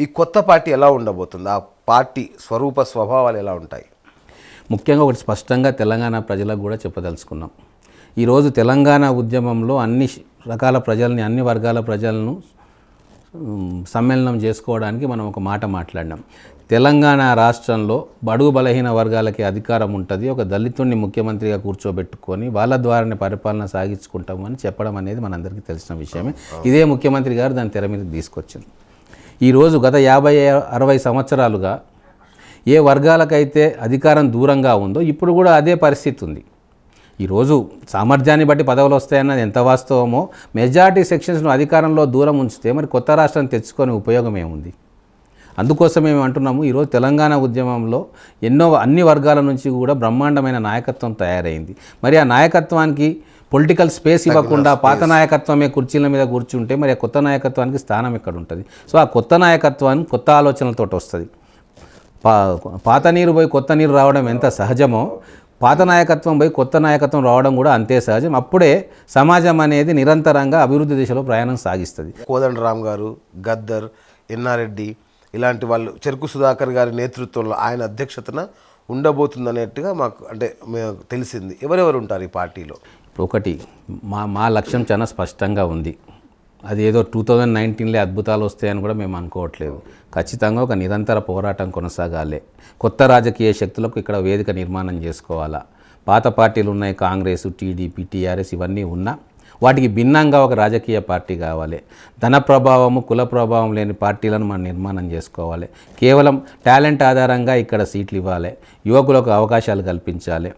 ఈ కొత్త పార్టీ ఎలా ఉండబోతుంది? ఆ పార్టీ స్వరూప స్వభావాలు ఎలా ఉంటాయి? ముఖ్యంగా ఒకటి స్పష్టంగా తెలంగాణ ప్రజలకు కూడా చెప్పదలుచుకున్నాం. ఈరోజు తెలంగాణ ఉద్యమంలో అన్ని రకాల ప్రజల్ని, అన్ని వర్గాల ప్రజలను సమ్మేళనం చేసుకోవడానికి మనం ఒక మాట మాట్లాడినాం. తెలంగాణ రాష్ట్రంలో బడుగు బలహీన వర్గాలకి అధికారం ఉంటుంది, ఒక దళితుడిని ముఖ్యమంత్రిగా కూర్చోబెట్టుకొని వాళ్ళ ద్వారానే పరిపాలన సాగించుకుంటామని చెప్పడం అనేది మనందరికీ తెలిసిన విషయమే. ఇదే ముఖ్యమంత్రి గారు దాని తెర మీదకి తీసుకొచ్చింది. ఈరోజు గత 50-60 సంవత్సరాలుగా ఏ వర్గాలకైతే అధికారం దూరంగా ఉందో ఇప్పుడు కూడా అదే పరిస్థితి ఉంది. ఈరోజు సామర్థ్యాన్ని బట్టి పదవులు వస్తాయన్నది ఎంత వాస్తవమో, మెజారిటీ సెక్షన్స్ను అధికారంలో దూరం ఉంచితే మరి కొత్త రాష్ట్రం తెచ్చుకొని ఉపయోగం ఏముంది? అందుకోసం మేము అంటున్నాము, ఈరోజు తెలంగాణ ఉద్యమంలో అన్ని వర్గాల నుంచి కూడా బ్రహ్మాండమైన నాయకత్వం తయారైంది. మరి ఆ నాయకత్వానికి పొలిటికల్ స్పేస్ ఇవ్వకుండా పాత నాయకత్వమే కుర్చీల మీద కూర్చుంటే మరి ఆ కొత్త నాయకత్వానికి స్థానం ఎక్కడ ఉంటుంది? సో ఆ కొత్త నాయకత్వానికి కొత్త ఆలోచనలతో వస్తుంది. పాత నీరు పోయి కొత్త నీరు రావడం ఎంత సహజమో, పాత నాయకత్వం పోయి కొత్త నాయకత్వం రావడం కూడా అంతే సహజం. అప్పుడే సమాజం అనేది నిరంతరంగా అభివృద్ధి దిశలో ప్రయాణం సాగిస్తుంది. కోదండరామ్ గారు, గద్దర్, ఎన్నారెడ్డి ఇలాంటి వాళ్ళు, చెరుకు సుధాకర్ గారి నేతృత్వంలో ఆయన అధ్యక్షతన ఉండబోతుందనేట్టుగా మాకు తెలిసింది. ఎవరెవరు ఉంటారు ఈ పార్టీలో? ఒకటి మా లక్ష్యం చాలా స్పష్టంగా ఉంది. అది ఏదో 2019లో అద్భుతాలు వస్తాయని కూడా మేము అనుకోవట్లేదు. ఖచ్చితంగా ఒక నిరంతర పోరాటం కొనసాగాలి. కొత్త రాజకీయ శక్తులకు ఇక్కడ వేదిక నిర్మాణం చేసుకోవాలా. పాత పార్టీలు ఉన్నాయి, కాంగ్రెస్, టీడీపీ, టీఆర్ఎస్ ఇవన్నీ ఉన్నా వాటికి భిన్నంగా ఒక రాజకీయ పార్టీ కావాలి. ధన ప్రభావము, కుల ప్రభావం లేని పార్టీలను మనం నిర్మాణం చేసుకోవాలి. కేవలం టాలెంట్ ఆధారంగా ఇక్కడ సీట్లు ఇవ్వాలి. యువకులకు అవకాశాలు కల్పించాలి.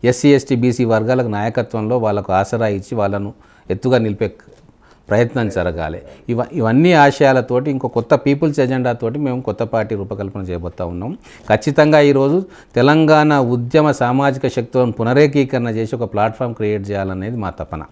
ఎస్సీ, ఎస్టీ, బీసీ వర్గాలకు నాయకత్వంలో వాళ్ళకు ఆసరా ఇచ్చి వాళ్ళను ఎత్తుగా నిలిపే ప్రయత్నం జరగాలి. ఇవన్నీ ఆశయాలతోటి ఇంకో కొత్త పీపుల్స్ ఎజెండాతోటి మేము కొత్త పార్టీ రూపకల్పన చేయబోతూ ఉన్నాం. ఖచ్చితంగా ఈరోజు తెలంగాణ ఉద్యమ సామాజిక శక్తులను పునరేకీకరణ చేసి ఒక ప్లాట్ఫామ్ క్రియేట్ చేయాలనేది మా తపన.